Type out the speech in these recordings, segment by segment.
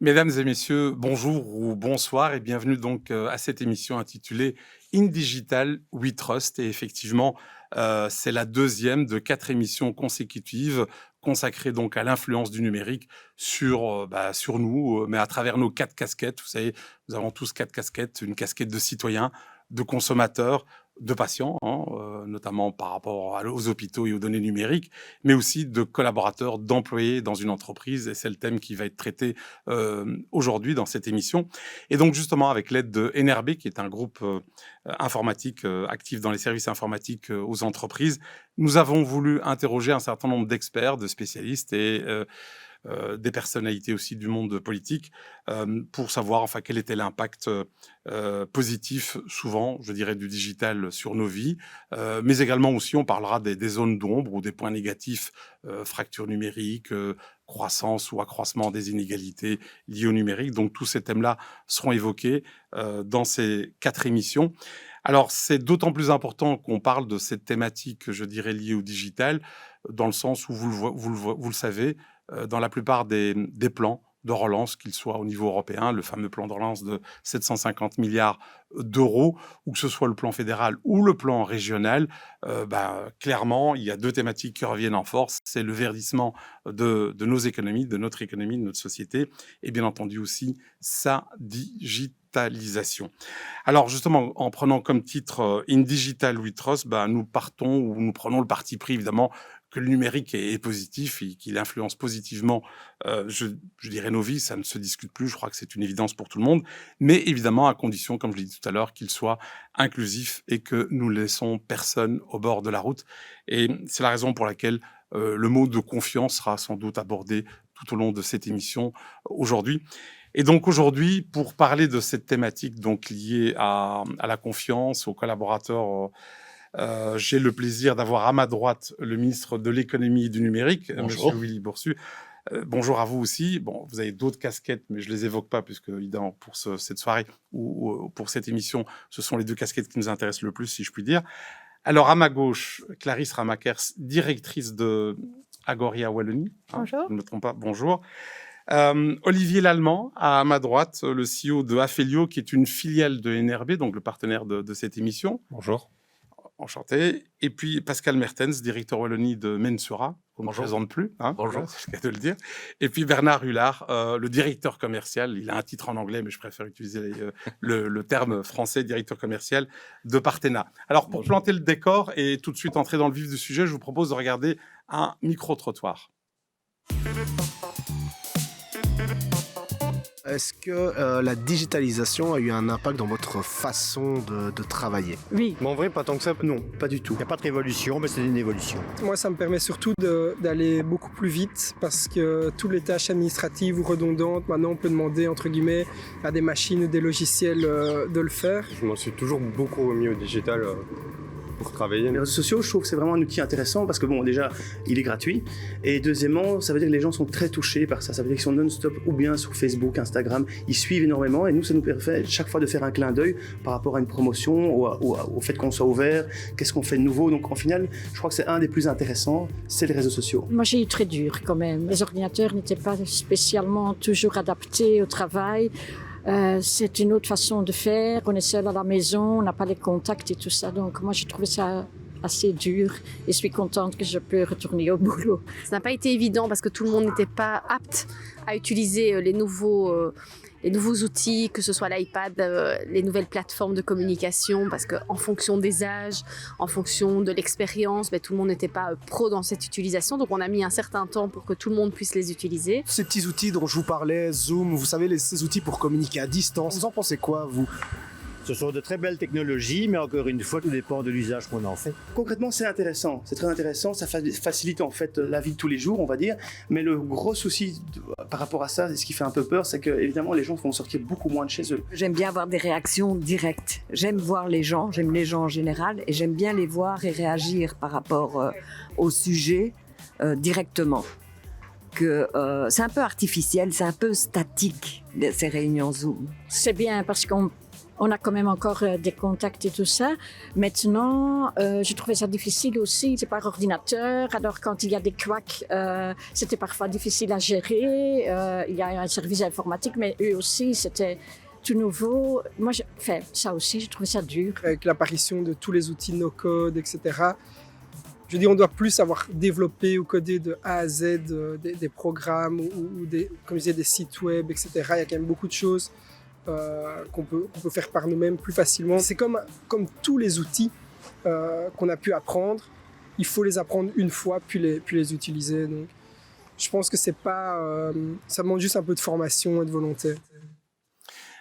Mesdames et messieurs, bonjour ou bonsoir et bienvenue donc à cette émission intitulée In Digital We Trust. Et effectivement, c'est la deuxième de 4 émissions consécutives consacrées donc à l'influence du numérique sur nous, mais à travers nos 4 casquettes. Vous savez, nous avons tous 4 casquettes, une casquette de citoyen, de consommateur, de patient, notamment par rapport aux hôpitaux et aux données numériques, mais aussi de collaborateurs, d'employés dans une entreprise. Et c'est le thème qui va être traité aujourd'hui dans cette émission. Et donc justement avec l'aide de NRB, qui est un groupe informatique actif dans les services informatiques aux entreprises, nous avons voulu interroger un certain nombre d'experts, de spécialistes et des personnalités aussi du monde politique pour savoir enfin quel était l'impact positif, souvent, je dirais, du digital sur nos vies, mais également aussi on parlera des zones d'ombre ou des points négatifs, fracture numérique, croissance ou accroissement des inégalités liées au numérique. Donc tous ces thèmes-là seront évoqués dans ces 4 émissions. Alors c'est d'autant plus important qu'on parle de cette thématique, je dirais, liée au digital, dans le sens où vous le savez, dans la plupart des plans de relance, qu'ils soient au niveau européen, le fameux plan de relance de 750 milliards d'euros, ou que ce soit le plan fédéral ou le plan régional, clairement, il y a 2 thématiques qui reviennent en force. C'est le verdissement de nos économies, de notre économie, de notre société, et bien entendu aussi sa digitalisation. Alors justement, en prenant comme titre In Digital We Trust, nous partons ou nous prenons le parti pris évidemment que le numérique est positif et qu'il influence positivement, je dirais, nos vies. Ça ne se discute plus, je crois que c'est une évidence pour tout le monde, mais évidemment à condition, comme je l'ai dit tout à l'heure, qu'il soit inclusif et que nous ne laissons personne au bord de la route. Et c'est la raison pour laquelle le mot de confiance sera sans doute abordé tout au long de cette émission aujourd'hui. Et donc aujourd'hui, pour parler de cette thématique donc liée à la confiance, aux collaborateurs, j'ai le plaisir d'avoir à ma droite le ministre de l'économie et du numérique, Bonjour. Monsieur Willy Boursu. Bonjour à vous aussi. Bon, vous avez d'autres casquettes, mais je les évoque pas puisque évidemment pour cette soirée ou pour cette émission, ce sont les 2 casquettes qui nous intéressent le plus, si je puis dire. Alors à ma gauche, Clarisse Ramakers, directrice de Agoria Wallonie. Bonjour. Je ne me trompe pas. Bonjour. Olivier Lallemand, à ma droite, le CEO de Afelio, qui est une filiale de NRB, donc le partenaire de cette émission. Bonjour. Enchanté. Et puis Pascal Mertens, directeur Wallonie de Mensura, qu'on ne Bonjour. présente plus. Bonjour. Voilà, c'est le cas de le dire. Et puis Bernard Hullard, le directeur commercial. Il a un titre en anglais, mais je préfère utiliser le terme français, directeur commercial de Partena. Alors, pour planter le décor et tout de suite entrer dans le vif du sujet, je vous propose de regarder un micro-trottoir. Est-ce que la digitalisation a eu un impact dans votre façon de travailler? Oui, Mais en vrai, pas tant que ça. Non, pas du tout. Il n'y a pas de révolution, mais c'est une évolution. Moi, ça me permet surtout d'aller beaucoup plus vite parce que toutes les tâches administratives ou redondantes, maintenant, on peut demander, entre guillemets, à des machines ou des logiciels de le faire. Je m'en suis toujours beaucoup remis au digital pour travailler. Les réseaux sociaux, je trouve que c'est vraiment un outil intéressant parce que bon, déjà, il est gratuit. Et deuxièmement, ça veut dire que les gens sont très touchés par ça. Ça veut dire qu'ils sont non-stop ou bien sur Facebook, Instagram. Ils suivent énormément et nous, ça nous permet chaque fois de faire un clin d'œil par rapport à une promotion ou au fait qu'on soit ouvert. Qu'est-ce qu'on fait de nouveau? Donc, en final, je crois que c'est un des plus intéressants, c'est les réseaux sociaux. moi j'ai eu très dur quand même. Les ordinateurs n'étaient pas spécialement toujours adaptés au travail. C'est une autre façon de faire. On est seul à la maison, on n'a pas les contacts et tout ça. Donc moi j'ai trouvé ça assez dur et je suis contente que je peux retourner au boulot. Ça n'a pas été évident parce que tout le monde n'était pas apte à utiliser les nouveaux outils, que ce soit l'iPad, les nouvelles plateformes de communication, parce qu'en fonction des âges, en fonction de l'expérience, tout le monde n'était pas pro dans cette utilisation. Donc on a mis un certain temps pour que tout le monde puisse les utiliser. Ces petits outils dont je vous parlais, Zoom, vous savez, ces outils pour communiquer à distance, vous en pensez quoi, vous? Ce sont de très belles technologies, mais encore une fois, tout dépend de l'usage qu'on en fait. Concrètement, c'est intéressant. C'est très intéressant. Ça facilite en fait la vie de tous les jours, on va dire. Mais le gros souci par rapport à ça, et ce qui fait un peu peur, c'est que évidemment, les gens vont sortir beaucoup moins de chez eux. J'aime bien avoir des réactions directes. J'aime voir les gens, j'aime les gens en général, et j'aime bien les voir et réagir par rapport au sujet directement. C'est un peu artificiel, c'est un peu statique, ces réunions Zoom. C'est bien parce qu'on on a quand même encore des contacts et tout ça. Maintenant, je trouvais ça difficile aussi, c'est par ordinateur. Alors quand il y a des couacs, c'était parfois difficile à gérer. Il y a un service informatique, mais eux aussi, c'était tout nouveau. Moi, ça aussi, j'ai trouvé ça dur. Avec l'apparition de tous les outils no-code, etc., je veux dire, on doit plus avoir développé ou codé de A à Z des programmes ou des, comme je disais, des sites web, etc. Il y a quand même beaucoup de choses qu'on peut faire par nous-mêmes plus facilement. C'est comme tous les outils qu'on a pu apprendre. Il faut les apprendre une fois, puis les utiliser. Donc, je pense que c'est pas... ça demande juste un peu de formation et de volonté.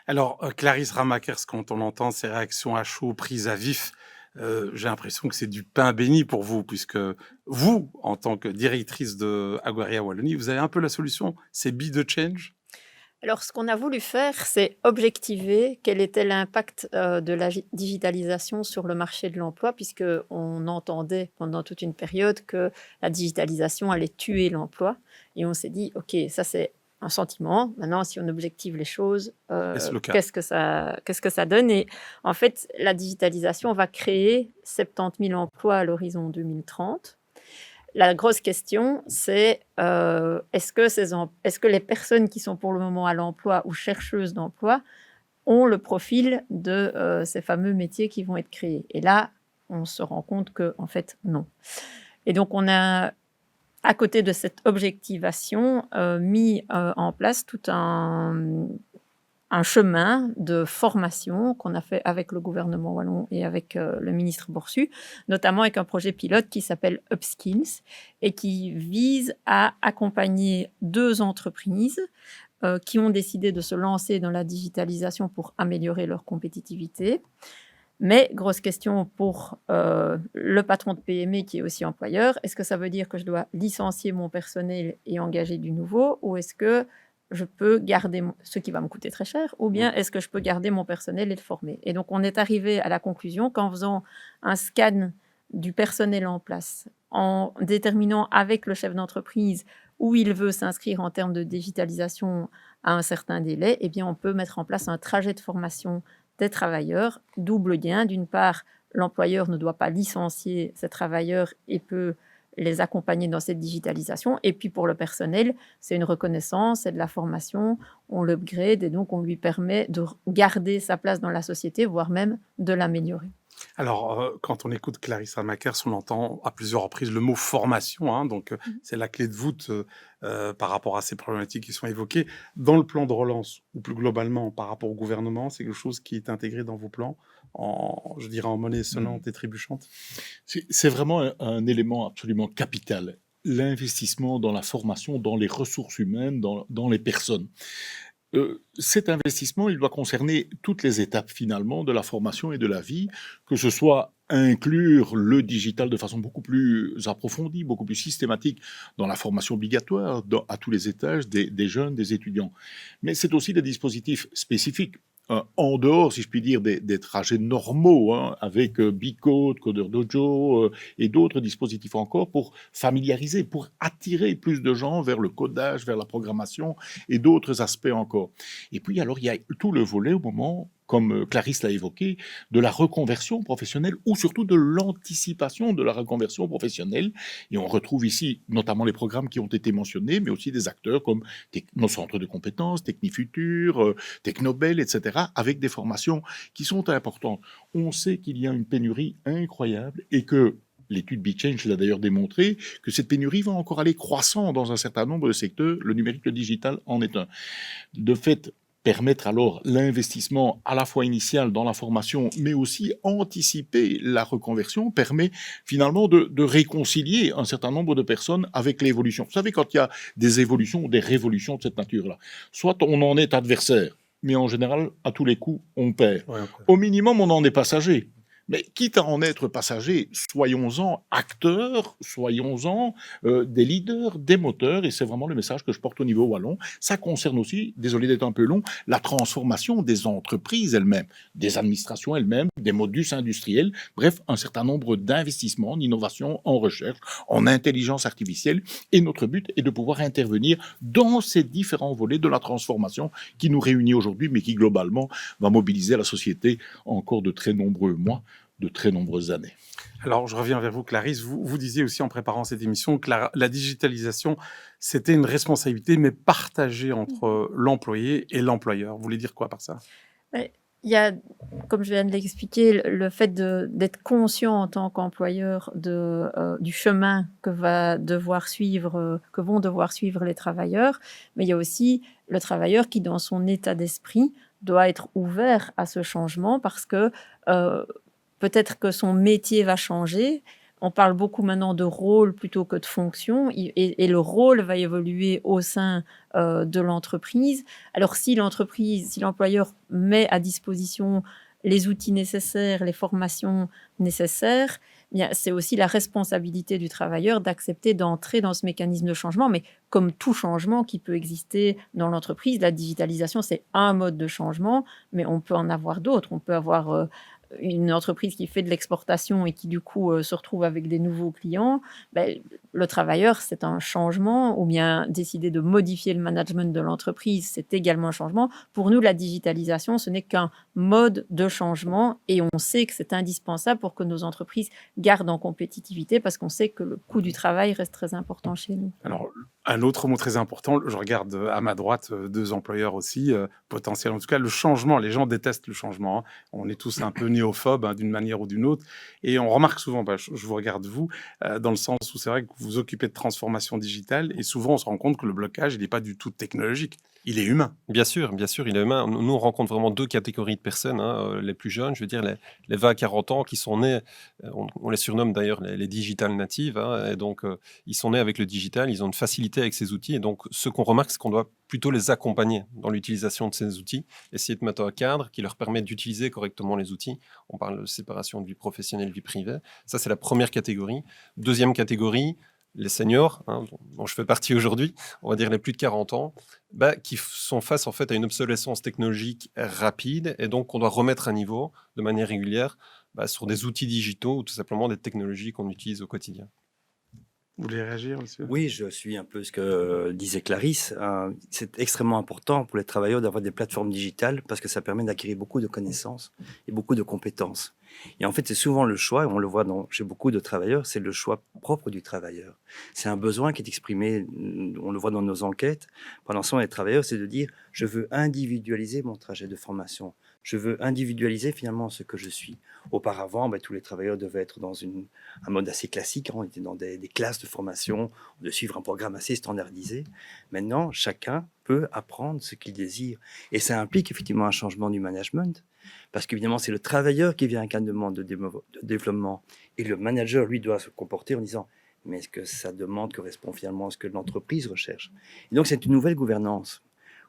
Alors, Clarisse Ramakers, quand on entend ces réactions à chaud, prises à vif, j'ai l'impression que c'est du pain béni pour vous, puisque vous, en tant que directrice de Aguaria Wallonie, vous avez un peu la solution, c'est Be the Change. Alors, ce qu'on a voulu faire, c'est objectiver quel était l'impact de la digitalisation sur le marché de l'emploi, puisqu'on entendait pendant toute une période que la digitalisation allait tuer l'emploi. Et on s'est dit, OK, ça c'est un sentiment. Maintenant, si on objective les choses, qu'est-ce que ça donne? Et en fait, la digitalisation va créer 70 000 emplois à l'horizon 2030. La grosse question, c'est est-ce que les personnes qui sont pour le moment à l'emploi ou chercheuses d'emploi ont le profil de ces fameux métiers qui vont être créés? Et là, on se rend compte qu'en fait, non. Et donc, on a, à côté de cette objectivation, mis en place tout un chemin de formation qu'on a fait avec le gouvernement wallon et avec le ministre Borsu, notamment avec un projet pilote qui s'appelle Upskills et qui vise à accompagner 2 entreprises qui ont décidé de se lancer dans la digitalisation pour améliorer leur compétitivité. Mais, grosse question pour le patron de PME qui est aussi employeur, est-ce que ça veut dire que je dois licencier mon personnel et engager du nouveau, ou est-ce que je peux garder ce qui va me coûter très cher, ou bien est-ce que je peux garder mon personnel et le former? Et donc, on est arrivé à la conclusion qu'en faisant un scan du personnel en place, en déterminant avec le chef d'entreprise où il veut s'inscrire en termes de digitalisation à un certain délai, eh bien, on peut mettre en place un trajet de formation des travailleurs, double gain. D'une part, l'employeur ne doit pas licencier ses travailleurs et peut les accompagner dans cette digitalisation. Et puis pour le personnel, c'est une reconnaissance, c'est de la formation, on l'upgrade et donc on lui permet de garder sa place dans la société, voire même de l'améliorer. Alors, quand on écoute Clarisse Ramakers, on entend à plusieurs reprises le mot formation, hein, donc c'est la clé de voûte par rapport à ces problématiques qui sont évoquées. Dans le plan de relance, ou plus globalement par rapport au gouvernement, c'est quelque chose qui est intégré dans vos plans, je dirais en monnaie sonnante et trébuchante? C'est vraiment un élément absolument capital, l'investissement dans la formation, dans les ressources humaines, dans les personnes. Cet investissement, il doit concerner toutes les étapes finalement de la formation et de la vie, que ce soit inclure le digital de façon beaucoup plus approfondie, beaucoup plus systématique dans la formation obligatoire, à tous les étages des jeunes, des étudiants. Mais c'est aussi des dispositifs spécifiques. En dehors, si je puis dire, des trajets normaux, hein, avec Bicode, Codeur Dojo et d'autres dispositifs encore pour familiariser, pour attirer plus de gens vers le codage, vers la programmation et d'autres aspects encore. Et puis, alors, il y a tout le volet au moment, comme Clarisse l'a évoqué, de la reconversion professionnelle ou surtout de l'anticipation de la reconversion professionnelle. Et on retrouve ici notamment les programmes qui ont été mentionnés, mais aussi des acteurs comme nos centres de compétences, Technifutur, Technobel, etc., avec des formations qui sont importantes. On sait qu'il y a une pénurie incroyable et que l'étude BeChange l'a d'ailleurs démontré, que cette pénurie va encore aller croissant dans un certain nombre de secteurs. Le numérique, le digital en est un. De fait, permettre alors l'investissement à la fois initial dans la formation, mais aussi anticiper la reconversion, permet finalement de réconcilier un certain nombre de personnes avec l'évolution. Vous savez, quand il y a des évolutions ou des révolutions de cette nature-là, soit on en est adversaire, mais en général, à tous les coups, on perd. Ouais, okay. Au minimum, on en est passager. Mais quitte à en être passager, soyons-en acteurs, soyons-en des leaders, des moteurs, et c'est vraiment le message que je porte au niveau wallon. Ça concerne aussi, désolé d'être un peu long, la transformation des entreprises elles-mêmes, des administrations elles-mêmes, des modus industriels, bref, un certain nombre d'investissements en innovation, en recherche, en intelligence artificielle, et notre but est de pouvoir intervenir dans ces différents volets de la transformation qui nous réunit aujourd'hui, mais qui globalement va mobiliser la société encore de très nombreux mois, de très nombreuses années. Alors, je reviens vers vous, Clarisse. Vous disiez aussi en préparant cette émission que la digitalisation, c'était une responsabilité, mais partagée entre l'employé et l'employeur. Vous voulez dire quoi par ça? Il y a, comme je viens de l'expliquer, le fait d'être conscient en tant qu'employeur du chemin que vont devoir suivre les travailleurs, mais il y a aussi le travailleur qui, dans son état d'esprit, doit être ouvert à ce changement parce que peut-être que son métier va changer. On parle beaucoup maintenant de rôle plutôt que de fonction et le rôle va évoluer au sein de l'entreprise. Alors si l'employeur met à disposition les outils nécessaires, les formations nécessaires, bien, c'est aussi la responsabilité du travailleur d'accepter d'entrer dans ce mécanisme de changement. Mais comme tout changement qui peut exister dans l'entreprise, la digitalisation, c'est un mode de changement, mais on peut en avoir d'autres. On peut avoir une entreprise qui fait de l'exportation et qui du coup se retrouve avec des nouveaux clients, le travailleur, c'est un changement, ou bien décider de modifier le management de l'entreprise, c'est également un changement. Pour nous, la digitalisation, ce n'est qu'un mode de changement et on sait que c'est indispensable pour que nos entreprises gardent en compétitivité parce qu'on sait que le coût du travail reste très important chez nous. Alors, un autre mot très important, je regarde à ma droite deux employeurs aussi, potentiels. En tout cas, le changement, les gens détestent le changement. Hein. On est tous un peu néophobes d'une manière ou d'une autre. Et on remarque souvent, je vous regarde vous, dans le sens où c'est vrai que vous vous occupez de transformation digitale et souvent on se rend compte que le blocage, il n'est pas du tout technologique. Il est humain. Bien sûr, il est humain. Nous, on rencontre vraiment deux catégories de personnes. Les plus jeunes, je veux dire les 20 à 40 ans qui sont nés, on les surnomme d'ailleurs les digital natives, et donc ils sont nés avec le digital, ils ont une facilité avec ces outils. Et donc, ce qu'on remarque, c'est qu'on doit plutôt les accompagner dans l'utilisation de ces outils, essayer de mettre un cadre qui leur permet d'utiliser correctement les outils. On parle de séparation de vie professionnelle, vie privée. Ça, c'est la première catégorie. Deuxième catégorie, les seniors, dont je fais partie aujourd'hui, on va dire les plus de 40 ans, qui sont face en fait à une obsolescence technologique rapide et donc on doit remettre à niveau de manière régulière sur des outils digitaux ou tout simplement des technologies qu'on utilise au quotidien. Vous voulez réagir, monsieur? Oui, je suis un peu ce que disait Clarisse. C'est extrêmement important pour les travailleurs d'avoir des plateformes digitales parce que ça permet d'acquérir beaucoup de connaissances et beaucoup de compétences. Et en fait, c'est souvent le choix, et on le voit chez beaucoup de travailleurs, c'est le choix propre du travailleur. C'est un besoin qui est exprimé, on le voit dans nos enquêtes, pendant ce temps, les travailleurs, c'est de dire « je veux individualiser mon trajet de formation ». Je veux individualiser finalement ce que je suis. Auparavant, tous les travailleurs devaient être dans un mode assez classique. On était dans des classes de formation, de suivre un programme assez standardisé. Maintenant, chacun peut apprendre ce qu'il désire. Et ça implique effectivement un changement du management. Parce qu'évidemment, c'est le travailleur qui vient avec une demande de développement. Et le manager, lui, doit se comporter en disant « mais est-ce que sa demande correspond finalement à ce que l'entreprise recherche ?» Et donc, c'est une nouvelle gouvernance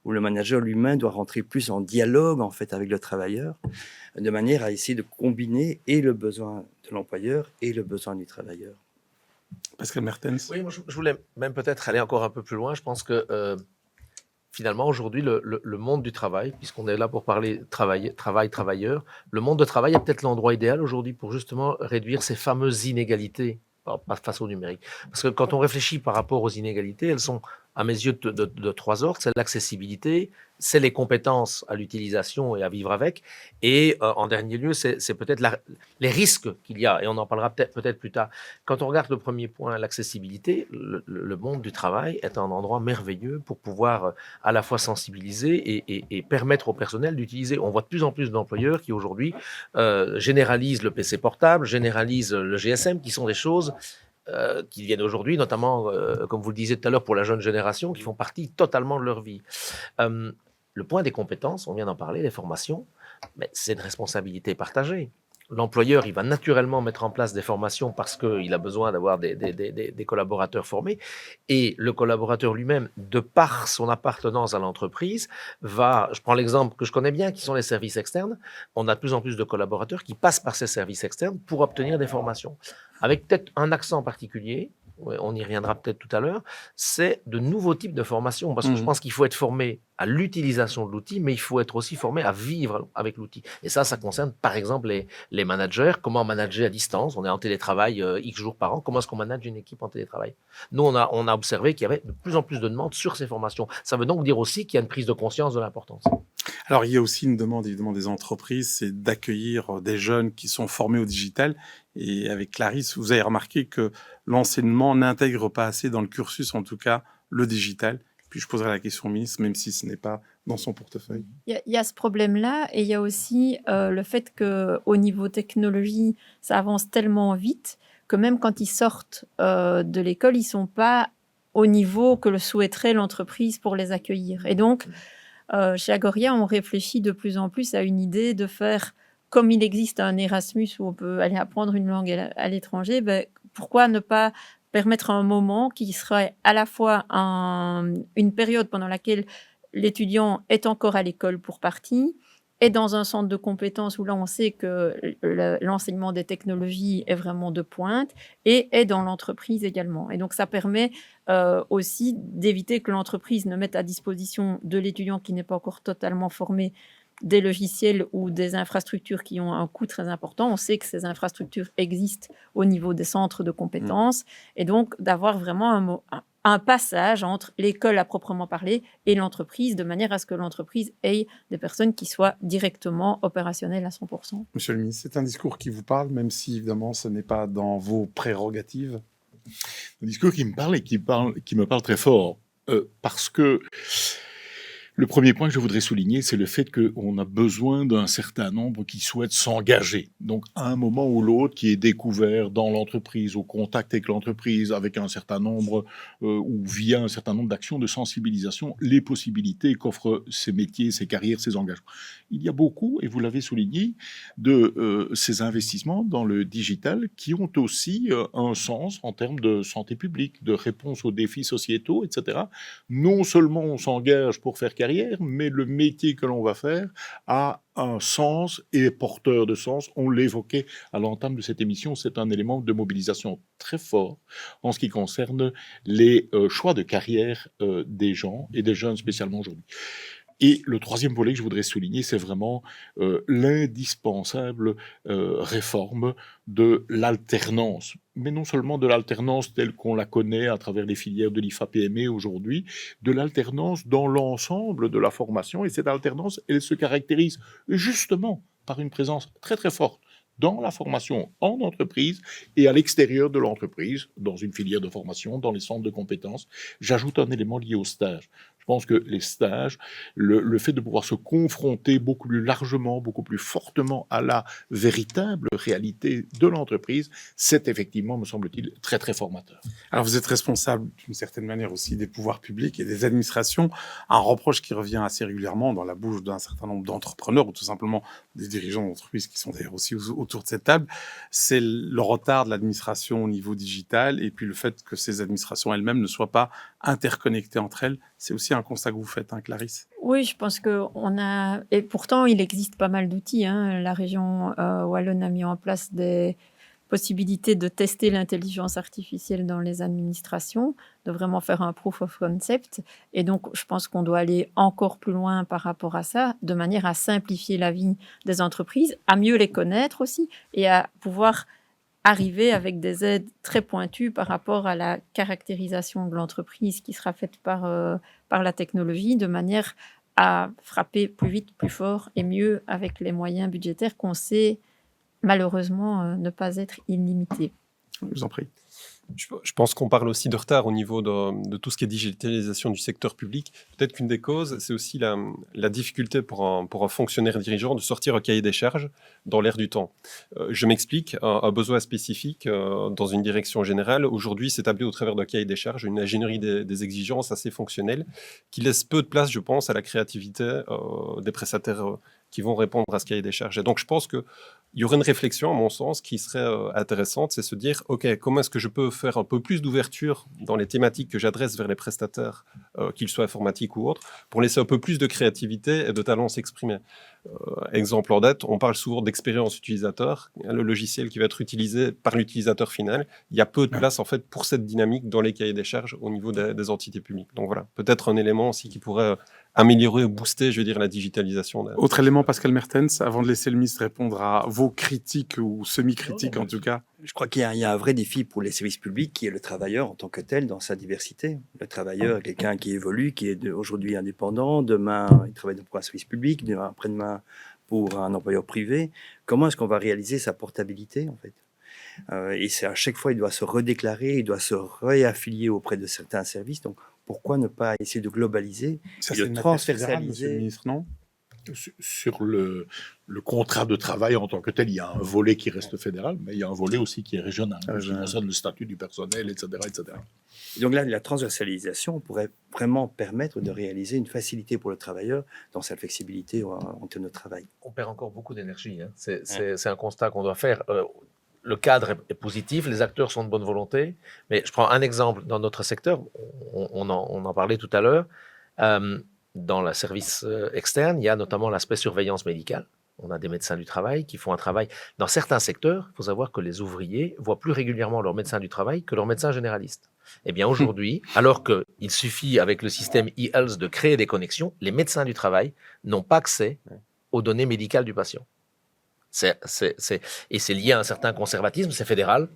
où le manager lui-même doit rentrer plus en dialogue en fait avec le travailleur, de manière à essayer de combiner et le besoin de l'employeur et le besoin du travailleur. Pascal Mertens. Oui, moi je voulais même peut-être aller encore un peu plus loin. Je pense que finalement aujourd'hui le monde du travail, puisqu'on est là pour parler travail-travailleur, le monde de travail est peut-être l'endroit idéal aujourd'hui pour justement réduire ces fameuses inégalités face au numérique. Parce que quand on réfléchit par rapport aux inégalités, elles sont à mes yeux de trois ordres. C'est l'accessibilité, c'est les compétences à l'utilisation et à vivre avec, et en dernier lieu, c'est peut-être les risques qu'il y a, et on en parlera peut-être plus tard. Quand on regarde le premier point, l'accessibilité, le monde du travail est un endroit merveilleux pour pouvoir à la fois sensibiliser et permettre au personnel d'utiliser. On voit de plus en plus d'employeurs qui aujourd'hui généralisent le PC portable, généralisent le GSM, qui sont des choses qui viennent aujourd'hui, notamment, comme vous le disiez tout à l'heure, pour la jeune génération, qui font partie totalement de leur vie. Le point des compétences, on vient d'en parler, les formations, mais c'est une responsabilité partagée. l'employeur, il va naturellement mettre en place des formations parce qu'il a besoin d'avoir des collaborateurs formés. Et le collaborateur lui-même, de par son appartenance à l'entreprise, je prends l'exemple que je connais bien, qui sont les services externes. On a de plus en plus de collaborateurs qui passent par ces services externes pour obtenir des formations. Avec peut-être un accent particulier, on y reviendra peut-être tout à l'heure, c'est de nouveaux types de formations. Parce que je pense qu'il faut être formé à l'utilisation de l'outil, mais il faut être aussi formé à vivre avec l'outil. Et ça concerne par exemple les managers. Comment manager à distance? On est en télétravail X jours par an. Comment est-ce qu'on manage une équipe en télétravail? Nous, on a observé qu'il y avait de plus en plus de demandes sur ces formations. Ça veut donc dire aussi qu'il y a une prise de conscience de l'importance. Alors, il y a aussi une demande, évidemment, des entreprises, c'est d'accueillir des jeunes qui sont formés au digital. Et avec Clarisse, vous avez remarqué que l'enseignement n'intègre pas assez dans le cursus, en tout cas, le digital. Puis je poserai la question au ministre, même si ce n'est pas dans son portefeuille. Il y a ce problème-là, et il y a aussi le fait qu'au niveau technologie, ça avance tellement vite que même quand ils sortent de l'école, ils ne sont pas au niveau que le souhaiterait l'entreprise pour les accueillir. Et donc, chez Agoria, on réfléchit de plus en plus à une idée de faire, comme il existe un Erasmus où on peut aller apprendre une langue à l'étranger, pourquoi ne pas permettre un moment qui serait à la fois une période pendant laquelle l'étudiant est encore à l'école pour partie, est dans un centre de compétences où là on sait que l'enseignement des technologies est vraiment de pointe, et est dans l'entreprise également. Et donc ça permet aussi d'éviter que l'entreprise ne mette à disposition de l'étudiant qui n'est pas encore totalement formé des logiciels ou des infrastructures qui ont un coût très important. On sait que ces infrastructures existent au niveau des centres de compétences, et donc d'avoir vraiment un passage entre l'école à proprement parler et l'entreprise, de manière à ce que l'entreprise ait des personnes qui soient directement opérationnelles à 100%. Monsieur le ministre, c'est un discours qui vous parle, même si évidemment ce n'est pas dans vos prérogatives? Un discours qui me parle et qui me parle très fort, parce que le premier point que je voudrais souligner, c'est le fait qu'on a besoin d'un certain nombre qui souhaitent s'engager. Donc, à un moment ou l'autre, qui est découvert dans l'entreprise, au contact avec l'entreprise, avec un certain nombre, ou via un certain nombre d'actions de sensibilisation, les possibilités qu'offrent ces métiers, ces carrières, ces engagements. Il y a beaucoup, et vous l'avez souligné, de ces investissements dans le digital qui ont aussi un sens en termes de santé publique, de réponse aux défis sociétaux, etc. Non seulement on s'engage pour faire carrière, mais le métier que l'on va faire a un sens et est porteur de sens. On l'évoquait à l'entame de cette émission, c'est un élément de mobilisation très fort en ce qui concerne les choix de carrière des gens et des jeunes spécialement aujourd'hui. Et le troisième volet que je voudrais souligner, c'est vraiment l'indispensable réforme de l'alternance. Mais non seulement de l'alternance telle qu'on la connaît à travers les filières de l'IFA-PME aujourd'hui, de l'alternance dans l'ensemble de la formation. Et cette alternance, elle se caractérise justement par une présence très très forte dans la formation en entreprise et à l'extérieur de l'entreprise, dans une filière de formation, dans les centres de compétences. J'ajoute un élément lié au stage. Je pense que les stages, le fait de pouvoir se confronter beaucoup plus largement, beaucoup plus fortement à la véritable réalité de l'entreprise, c'est effectivement, me semble-t-il, très très formateur. Alors vous êtes responsable d'une certaine manière aussi des pouvoirs publics et des administrations. Un reproche qui revient assez régulièrement dans la bouche d'un certain nombre d'entrepreneurs ou tout simplement des dirigeants d'entreprise qui sont d'ailleurs aussi autour de cette table, c'est le retard de l'administration au niveau digital et puis le fait que ces administrations elles-mêmes ne soient pas interconnectées entre elles. C'est aussi un constat que vous faites, hein, Clarisse? Oui, je pense qu'on a... Et pourtant, il existe pas mal d'outils. La région Wallonne a mis en place des possibilités de tester l'intelligence artificielle dans les administrations, de vraiment faire un proof of concept. Et donc, je pense qu'on doit aller encore plus loin par rapport à ça, de manière à simplifier la vie des entreprises, à mieux les connaître aussi, et à pouvoir arriver avec des aides très pointues par rapport à la caractérisation de l'entreprise qui sera faite par la technologie, de manière à frapper plus vite, plus fort et mieux avec les moyens budgétaires qu'on sait malheureusement ne pas être illimités. Je vous en prie. Je pense qu'on parle aussi de retard au niveau de tout ce qui est digitalisation du secteur public. Peut-être qu'une des causes, c'est aussi la difficulté pour un fonctionnaire dirigeant de sortir un cahier des charges dans l'air du temps. Je m'explique, un besoin spécifique dans une direction générale, aujourd'hui, c'est établi au travers d'un cahier des charges, une ingénierie des exigences assez fonctionnelle qui laisse peu de place, je pense, à la créativité des prestataires qui vont répondre à ce cahier des charges. Et donc, je pense que il y aurait une réflexion, à mon sens, qui serait intéressante, c'est se dire, OK, comment est-ce que je peux faire un peu plus d'ouverture dans les thématiques que j'adresse vers les prestataires, qu'ils soient informatiques ou autres, pour laisser un peu plus de créativité et de talent s'exprimer. Exemple en date, on parle souvent d'expérience utilisateur, le logiciel qui va être utilisé par l'utilisateur final. Il y a peu de place, en fait, pour cette dynamique dans les cahiers des charges au niveau des entités publiques. Donc voilà, peut-être un élément aussi qui pourrait améliorer ou booster, je veux dire, la digitalisation. Autre élément, Pascal Mertens, avant de laisser le ministre répondre à vos critiques ou semi-critiques en tout cas. Je crois qu'il y a un vrai défi pour les services publics qui est le travailleur en tant que tel dans sa diversité. Le travailleur est quelqu'un qui évolue, qui est aujourd'hui indépendant, demain il travaille pour un service public, après-demain pour un employeur privé. Comment est-ce qu'on va réaliser sa portabilité en fait ? Et c'est à chaque fois, il doit se redéclarer, il doit se réaffilier auprès de certains services. Donc, pourquoi ne pas essayer de globaliser Ça, et c'est de une matière fédérale, transversaliser monsieur le ministre, non ? Sur le contrat de travail en tant que tel, il y a un volet qui reste fédéral, mais il y a un volet aussi qui est régional, qui concerne le statut du personnel, etc. etc. Et donc là, la transversalisation pourrait vraiment permettre de réaliser une facilité pour le travailleur dans sa flexibilité en termes de travail. On perd encore beaucoup d'énergie. Hein. C'est un constat qu'on doit faire. Le cadre est positif, les acteurs sont de bonne volonté, mais je prends un exemple dans notre secteur, on en parlait tout à l'heure. Dans le service externe, il y a notamment l'aspect surveillance médicale. On a des médecins du travail qui font un travail. Dans certains secteurs, il faut savoir que les ouvriers voient plus régulièrement leur médecin du travail que leur médecin généraliste. Eh bien aujourd'hui, alors qu'il suffit avec le système e-health de créer des connexions, les médecins du travail n'ont pas accès aux données médicales du patient. Et c'est lié à un certain conservatisme, c'est fédéral,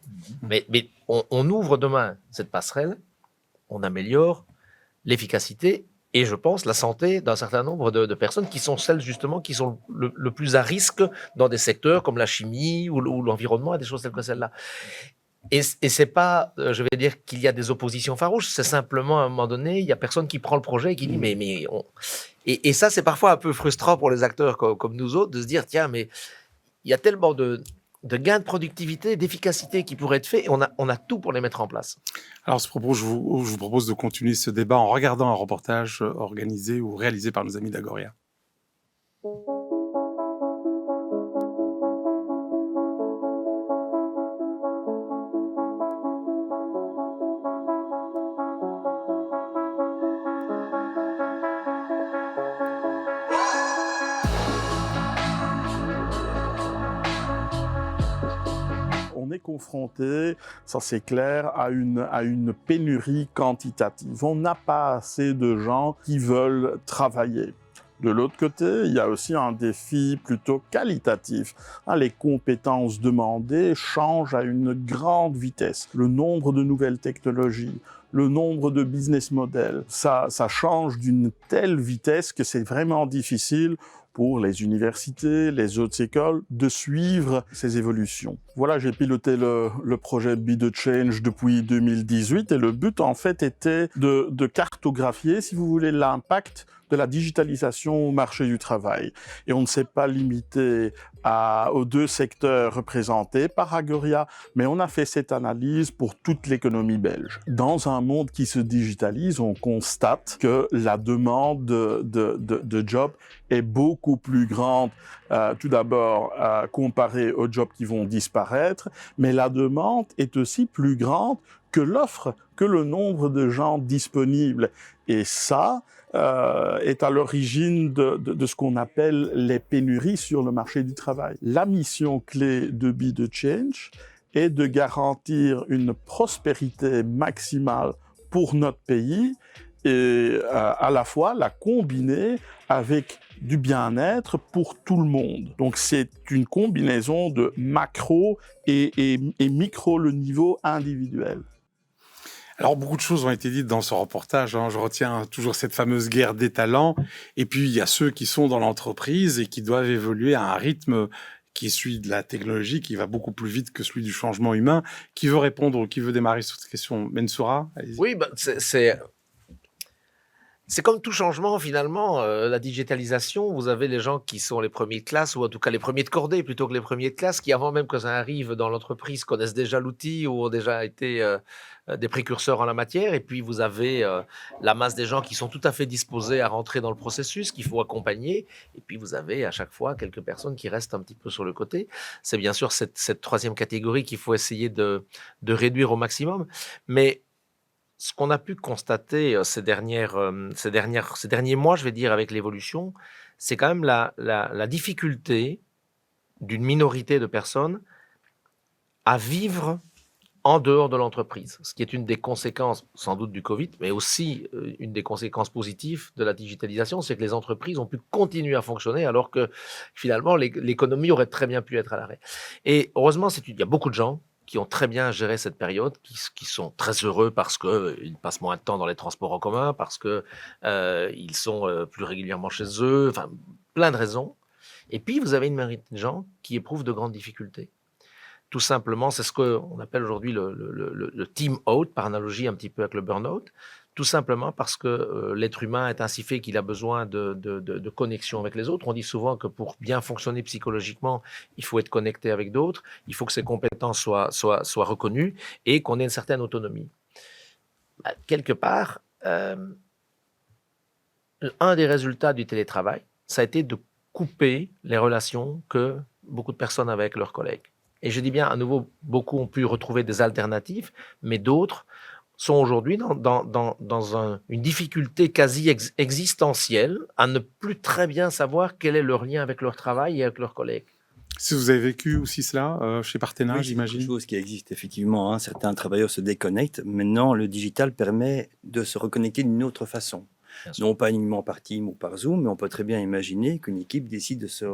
mais on ouvre demain cette passerelle, on améliore l'efficacité et je pense la santé d'un certain nombre de personnes qui sont celles justement qui sont le plus à risque dans des secteurs comme la chimie ou l'environnement et des choses telles que celles-là. Et c'est pas, je vais dire qu'il y a des oppositions farouches, c'est simplement à un moment donné, il y a personne qui prend le projet et qui dit et ça c'est parfois un peu frustrant pour les acteurs comme nous autres de se dire tiens mais il y a tellement de gains de productivité, d'efficacité qui pourraient être faits et on a tout pour les mettre en place. Alors, à ce propos, je vous propose de continuer ce débat en regardant un reportage organisé ou réalisé par nos amis d'Agoria. Confronté, ça c'est clair, à une pénurie quantitative. On n'a pas assez de gens qui veulent travailler. De l'autre côté, il y a aussi un défi plutôt qualitatif. Les compétences demandées changent à une grande vitesse. Le nombre de nouvelles technologies, le nombre de business models, ça change d'une telle vitesse que c'est vraiment difficile pour les universités, les autres écoles, de suivre ces évolutions. Voilà, j'ai piloté le projet Be the Change depuis 2018 et le but en fait était de cartographier, si vous voulez, l'impact de la digitalisation au marché du travail. Et on ne s'est pas limité aux deux secteurs représentés par Agoria, mais on a fait cette analyse pour toute l'économie belge. Dans un monde qui se digitalise, on constate que la demande de jobs est beaucoup plus grande, tout d'abord comparée aux jobs qui vont disparaître, mais la demande est aussi plus grande que l'offre, que le nombre de gens disponibles. Et ça est à l'origine de ce qu'on appelle les pénuries sur le marché du travail. La mission clé de Be the Change est de garantir une prospérité maximale pour notre pays et à la fois la combiner avec du bien-être pour tout le monde. Donc c'est une combinaison de macro et micro, le niveau individuel. Alors, beaucoup de choses ont été dites dans ce reportage. Je retiens toujours cette fameuse guerre des talents. Et puis, il y a ceux qui sont dans l'entreprise et qui doivent évoluer à un rythme qui est celui de la technologie, qui va beaucoup plus vite que celui du changement humain. Qui veut répondre ou qui veut démarrer sur cette question ? Mansoura, allez-y. Oui, C'est comme tout changement, finalement, la digitalisation, vous avez les gens qui sont les premiers de classe, ou en tout cas les premiers de cordée plutôt que les premiers de classe, qui avant même que ça arrive dans l'entreprise connaissent déjà l'outil ou ont déjà été des précurseurs en la matière. Et puis vous avez la masse des gens qui sont tout à fait disposés à rentrer dans le processus, qu'il faut accompagner. Et puis vous avez à chaque fois quelques personnes qui restent un petit peu sur le côté. C'est bien sûr cette troisième catégorie qu'il faut essayer de réduire au maximum. Mais ce qu'on a pu constater ces derniers mois, je vais dire, avec l'évolution, c'est quand même la difficulté d'une minorité de personnes à vivre en dehors de l'entreprise, ce qui est une des conséquences sans doute du Covid, mais aussi une des conséquences positives de la digitalisation, c'est que les entreprises ont pu continuer à fonctionner alors que finalement l'économie aurait très bien pu être à l'arrêt. Et heureusement, il y a beaucoup de gens qui ont très bien géré cette période, qui sont très heureux parce qu'ils passent moins de temps dans les transports en commun, parce qu'ils sont plus régulièrement chez eux, enfin, plein de raisons. Et puis, vous avez une minorité de gens qui éprouvent de grandes difficultés. Tout simplement, c'est ce qu'on appelle aujourd'hui le team out, par analogie un petit peu avec le burn-out. Tout simplement parce que l'être humain est ainsi fait qu'il a besoin de connexion avec les autres. On dit souvent que pour bien fonctionner psychologiquement, il faut être connecté avec d'autres, il faut que ses compétences soient reconnues et qu'on ait une certaine autonomie. Quelque part, un des résultats du télétravail, ça a été de couper les relations que beaucoup de personnes avaient avec leurs collègues. Et je dis bien, à nouveau, beaucoup ont pu retrouver des alternatives, mais d'autres sont aujourd'hui dans une difficulté quasi existentielle à ne plus très bien savoir quel est leur lien avec leur travail et avec leurs collègues. Si vous avez vécu aussi cela chez Partena, Oui, j'imagine. c'est quelque chose qui existe effectivement. Certains travailleurs se déconnectent. Maintenant, le digital permet de se reconnecter d'une autre façon. Non pas uniquement par Teams ou par Zoom, mais on peut très bien imaginer qu'une équipe décide de se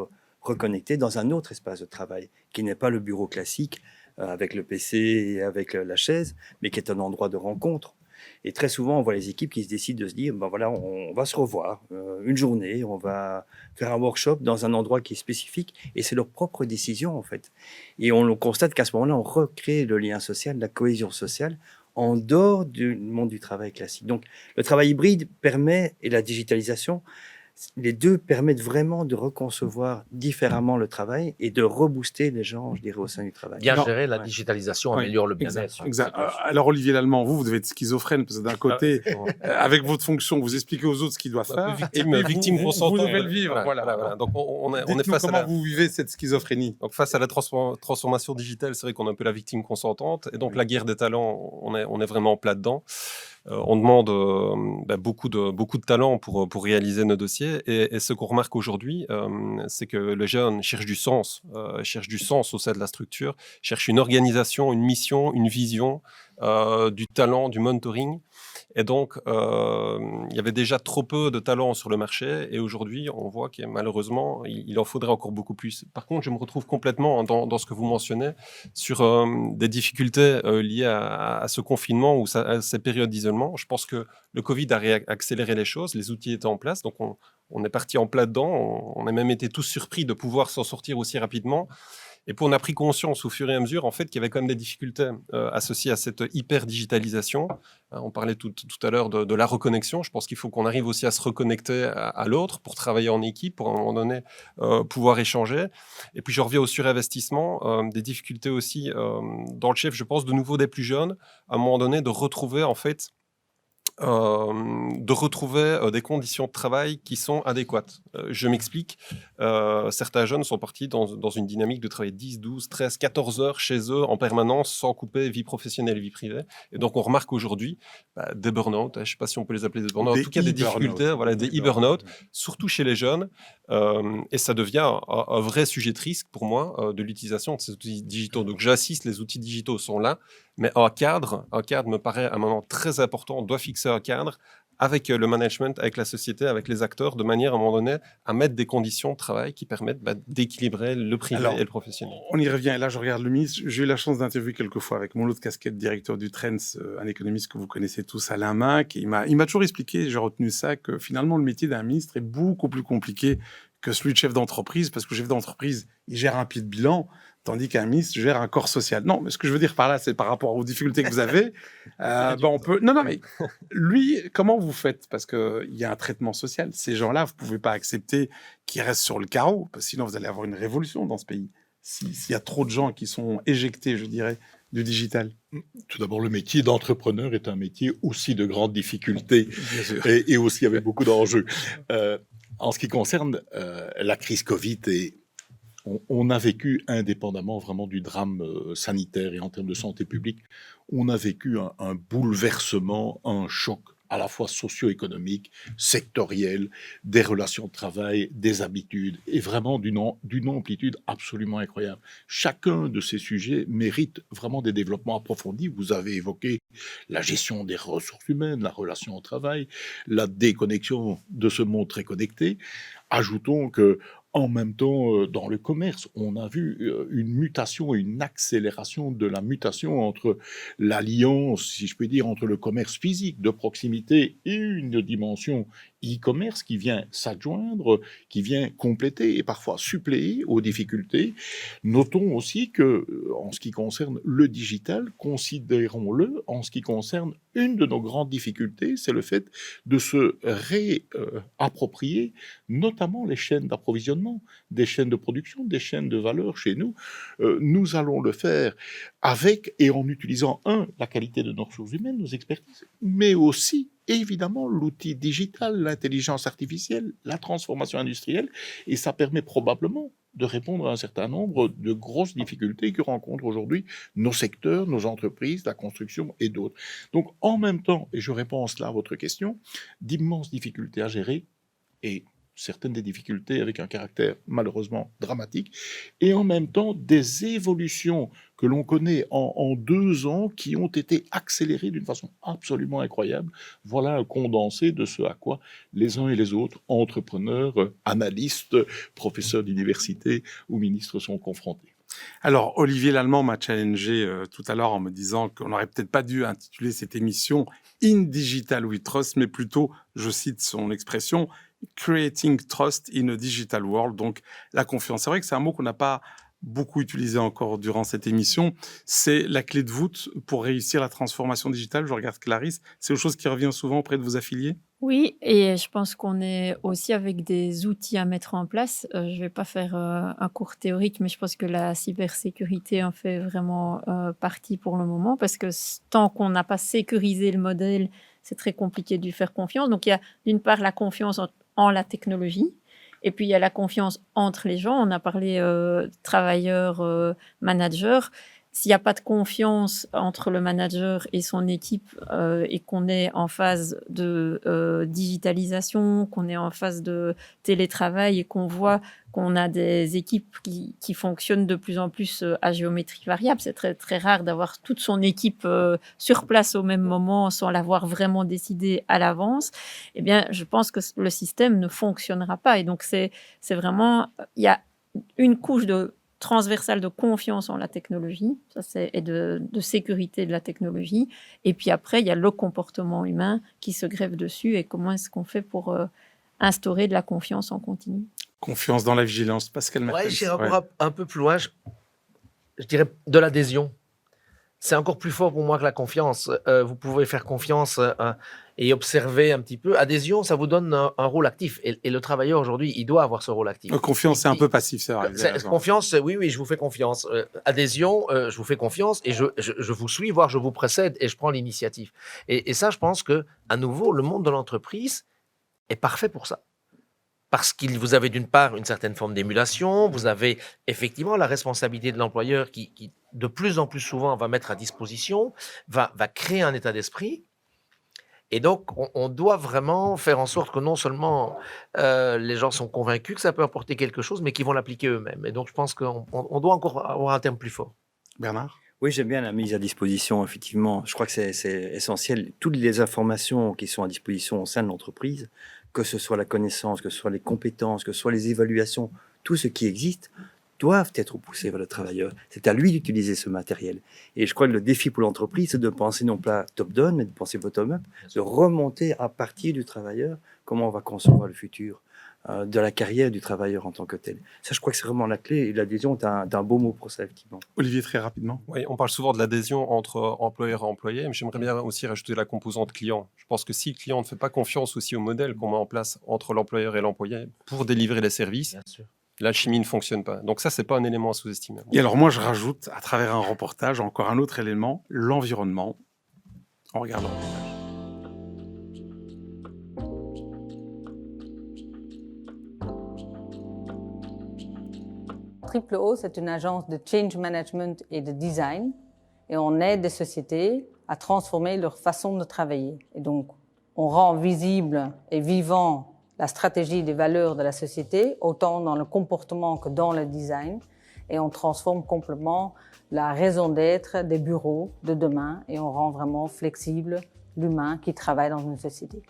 reconnecter dans un autre espace de travail, qui n'est pas le bureau classique, avec le PC et avec la chaise, mais qui est un endroit de rencontre. Et très souvent, on voit les équipes qui se décident de se dire, ben voilà, on va se revoir une journée, on va faire un workshop dans un endroit qui est spécifique, et c'est leur propre décision en fait. Et on constate qu'à ce moment-là, on recrée le lien social, la cohésion sociale, en dehors du monde du travail classique. Donc, le travail hybride permet, et la digitalisation, les deux permettent vraiment de reconcevoir différemment le travail et de rebooster les gens, je dirais, au sein du travail. Bien gérer, la digitalisation améliore le bien-être. Exact. Alors, Olivier Lallemand, vous devez être schizophrène, parce que d'un côté, avec votre fonction, vous expliquez aux autres ce qu'ils doivent faire, et puis victime consentante. vous devez le vivre. Voilà. Donc, on est face comment à vous vivez cette schizophrénie. Donc, face à la transformation digitale, c'est vrai qu'on est un peu la victime consentante, et donc la guerre des talents, on est vraiment en plat dedans. On demande beaucoup de talents pour réaliser nos dossiers. Et ce qu'on remarque aujourd'hui, c'est que les jeunes cherchent du sens au sein de la structure, cherchent une organisation, une mission, une vision, du talent, du mentoring. Et donc, il y avait déjà trop peu de talents sur le marché. Et aujourd'hui, on voit que malheureusement, il en faudrait encore beaucoup plus. Par contre, je me retrouve complètement dans ce que vous mentionnez sur des difficultés liées à ce confinement ou à ces périodes d'isolement. Je pense que le Covid a accéléré les choses. Les outils étaient en place. Donc, on est parti en plat dedans. On a même été tous surpris de pouvoir s'en sortir aussi rapidement. Et puis on a pris conscience au fur et à mesure, en fait, qu'il y avait quand même des difficultés associées à cette hyper-digitalisation. On parlait tout à l'heure de la reconnexion. Je pense qu'il faut qu'on arrive aussi à se reconnecter à l'autre pour travailler en équipe, pour à un moment donné pouvoir échanger. Et puis je reviens au surinvestissement, des difficultés aussi dans le chef, je pense, de nouveau des plus jeunes, à un moment donné de retrouver, en fait, des conditions de travail qui sont adéquates. Je m'explique. Certains jeunes sont partis dans une dynamique de travailler 10, 12, 13, 14 heures chez eux en permanence sans couper vie professionnelle et vie privée. Et donc, on remarque aujourd'hui des burn-out. Je ne sais pas si on peut les appeler des burn-out. En tout cas, des difficultés, des e-burn-out, surtout chez les jeunes. Et ça devient un vrai sujet de risque pour moi de l'utilisation de ces outils digitaux. Donc, j'assiste, les outils digitaux sont là. Mais un cadre me paraît un moment très important. On doit fixer un cadre avec le management, avec la société, avec les acteurs, de manière à un moment donné à mettre des conditions de travail qui permettent d'équilibrer le privé et le professionnel. On y revient. Et là, je regarde le ministre. J'ai eu la chance d'interviewer quelques fois avec mon autre casquette, directeur du Trends, un économiste que vous connaissez tous, Alain Minc. Il m'a toujours expliqué, j'ai retenu ça, que finalement, le métier d'un ministre est beaucoup plus compliqué que celui de chef d'entreprise, parce que le chef d'entreprise, il gère un pied de bilan, tandis qu'un ministre gère un corps social. Non, mais ce que je veux dire par là, c'est par rapport aux difficultés que vous avez. On peut. Non, mais lui, comment vous faites? Parce qu'il y a un traitement social. Ces gens-là, vous ne pouvez pas accepter qu'ils restent sur le carreau, parce que sinon vous allez avoir une révolution dans ce pays. S'il y a trop de gens qui sont éjectés, je dirais, du digital. Tout d'abord, le métier d'entrepreneur est un métier aussi de grandes difficultés et aussi avec beaucoup d'enjeux. En ce qui concerne la crise Covid, on a vécu, indépendamment vraiment du drame sanitaire et en termes de santé publique, on a vécu un bouleversement, un choc à la fois socio-économique, sectoriel, des relations de travail, des habitudes, et vraiment d'une amplitude absolument incroyable. Chacun de ces sujets mérite vraiment des développements approfondis. Vous avez évoqué la gestion des ressources humaines, la relation au travail, la déconnexion de ce monde très connecté. Ajoutons que en même temps, dans le commerce, on a vu une mutation et une accélération de la mutation entre l'alliance, si je peux dire, entre le commerce physique de proximité et une dimension e-commerce qui vient s'adjoindre, qui vient compléter et parfois suppléer aux difficultés. Notons aussi que, en ce qui concerne le digital, considérons-le, en ce qui concerne une de nos grandes difficultés, c'est le fait de se réapproprier notamment les chaînes d'approvisionnement, des chaînes de production, des chaînes de valeur chez nous. Nous allons le faire avec et en utilisant, la qualité de nos ressources humaines, nos expertises, mais aussi évidemment l'outil digital, l'intelligence artificielle, la transformation industrielle, et ça permet probablement de répondre à un certain nombre de grosses difficultés que rencontrent aujourd'hui nos secteurs, nos entreprises, la construction et d'autres. Donc en même temps, et je réponds cela à votre question, d'immenses difficultés à gérer, et certaines des difficultés avec un caractère malheureusement dramatique, et en même temps des évolutions que l'on connaît en 2 ans qui ont été accélérées d'une façon absolument incroyable. Voilà un condensé de ce à quoi les uns et les autres, entrepreneurs, analystes, professeurs d'université ou ministres sont confrontés. Alors, Olivier Lallemand m'a challengé tout à l'heure en me disant qu'on n'aurait peut-être pas dû intituler cette émission « In Digital We Trust », mais plutôt, je cite son expression, « Creating Trust in a Digital World », donc la confiance. C'est vrai que c'est un mot qu'on n'a pas beaucoup utilisé encore durant cette émission. C'est la clé de voûte pour réussir la transformation digitale. Je regarde Clarisse, c'est une chose qui revient souvent auprès de vos affiliés? Oui, et je pense qu'on est aussi avec des outils à mettre en place. Je ne vais pas faire un cours théorique, mais je pense que la cybersécurité en fait vraiment partie pour le moment, parce que tant qu'on n'a pas sécurisé le modèle, c'est très compliqué de lui faire confiance. Donc il y a d'une part la confiance en la technologie, et puis il y a la confiance entre les gens. On a parlé travailleurs, managers. S'il n'y a pas de confiance entre le manager et son équipe et qu'on est en phase de digitalisation, qu'on est en phase de télétravail et qu'on voit qu'on a des équipes qui fonctionnent de plus en plus à géométrie variable, c'est très, très rare d'avoir toute son équipe sur place au même moment sans l'avoir vraiment décidé à l'avance, eh bien, je pense que le système ne fonctionnera pas. Et donc, c'est vraiment... Il y a une couche transversale de confiance en la technologie, et de sécurité de la technologie. Et puis après, il y a le comportement humain qui se greffe dessus et comment est-ce qu'on fait pour instaurer de la confiance en continu. Confiance dans la vigilance, Pascal Mertens. Ouais, j'irai encore un peu plus loin, je dirais de l'adhésion. C'est encore plus fort pour moi que la confiance. Vous pouvez faire confiance et observer un petit peu. Adhésion, ça vous donne un rôle actif. Et le travailleur, aujourd'hui, il doit avoir ce rôle actif. Confiance, c'est un peu passif, c'est vrai. Confiance, oui, je vous fais confiance. Adhésion, je vous fais confiance et je vous suis, voire je vous précède et je prends l'initiative. Et ça, je pense que, à nouveau, le monde de l'entreprise est parfait pour ça. Parce que vous avez d'une part une certaine forme d'émulation, vous avez effectivement la responsabilité de l'employeur qui de plus en plus souvent va mettre à disposition, va créer un état d'esprit. Et donc, on doit vraiment faire en sorte que non seulement les gens sont convaincus que ça peut apporter quelque chose, mais qu'ils vont l'appliquer eux-mêmes. Et donc, je pense qu'on doit encore avoir un terme plus fort. Bernard ? Oui, j'aime bien la mise à disposition, effectivement. Je crois que c'est essentiel. Toutes les informations qui sont à disposition au sein de l'entreprise, que ce soit la connaissance, que ce soit les compétences, que ce soit les évaluations, tout ce qui existe, doivent être poussés vers le travailleur. C'est à lui d'utiliser ce matériel. Et je crois que le défi pour l'entreprise, c'est de penser non pas top-down, mais de penser bottom-up, de remonter à partir du travailleur comment on va concevoir le futur de la carrière du travailleur en tant que tel. Ça, je crois que c'est vraiment la clé, et l'adhésion est un beau mot pour ça, effectivement. Olivier, très rapidement. Oui, on parle souvent de l'adhésion entre employeur et employé, mais j'aimerais bien aussi rajouter la composante client. Je pense que si le client ne fait pas confiance aussi au modèle qu'on met en place entre l'employeur et l'employé pour délivrer les services, l'alchimie ne fonctionne pas. Donc ça, c'est pas un élément à sous-estimer. Et alors moi, je rajoute, à travers un reportage, encore un autre élément, l'environnement. On regarde le reportage. Triple O, c'est une agence de change management et de design, et on aide des sociétés à transformer leur façon de travailler. Et donc, on rend visible et vivant la stratégie des valeurs de la société, autant dans le comportement que dans le design, et on transforme complètement la raison d'être des bureaux de demain, et on rend vraiment flexible l'humain qui travaille dans une société.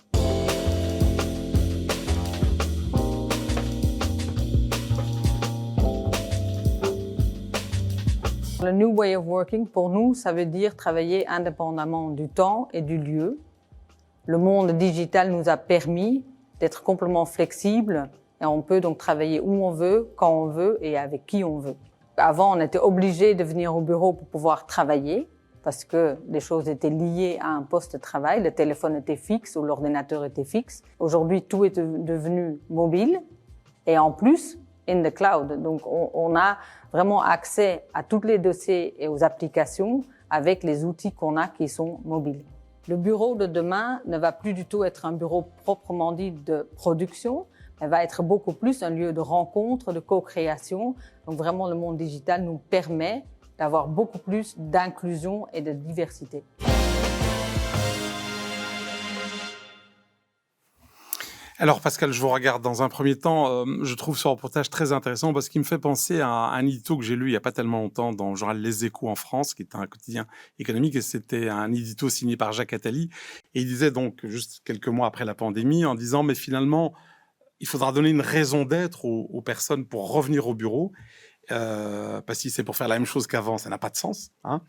Le New Way of Working, pour nous, ça veut dire travailler indépendamment du temps et du lieu. Le monde digital nous a permis d'être complètement flexible et on peut donc travailler où on veut, quand on veut et avec qui on veut. Avant, on était obligé de venir au bureau pour pouvoir travailler parce que les choses étaient liées à un poste de travail. Le téléphone était fixe ou l'ordinateur était fixe. Aujourd'hui, tout est devenu mobile et en plus, in the cloud. Donc, on a vraiment accès à tous les dossiers et aux applications avec les outils qu'on a qui sont mobiles. Le bureau de demain ne va plus du tout être un bureau proprement dit de production, mais va être beaucoup plus un lieu de rencontre, de co-création. Donc, vraiment, le monde digital nous permet d'avoir beaucoup plus d'inclusion et de diversité. Alors Pascal, je vous regarde dans un premier temps. Je trouve ce reportage très intéressant parce qu'il me fait penser à un édito que j'ai lu il n'y a pas tellement longtemps dans le journal Les Échos en France, qui est un quotidien économique, et c'était un édito signé par Jacques Attali. Et il disait donc, juste quelques mois après la pandémie, en disant « mais finalement, il faudra donner une raison d'être aux personnes pour revenir au bureau ». Parce que si c'est pour faire la même chose qu'avant, ça n'a pas de sens. Hein.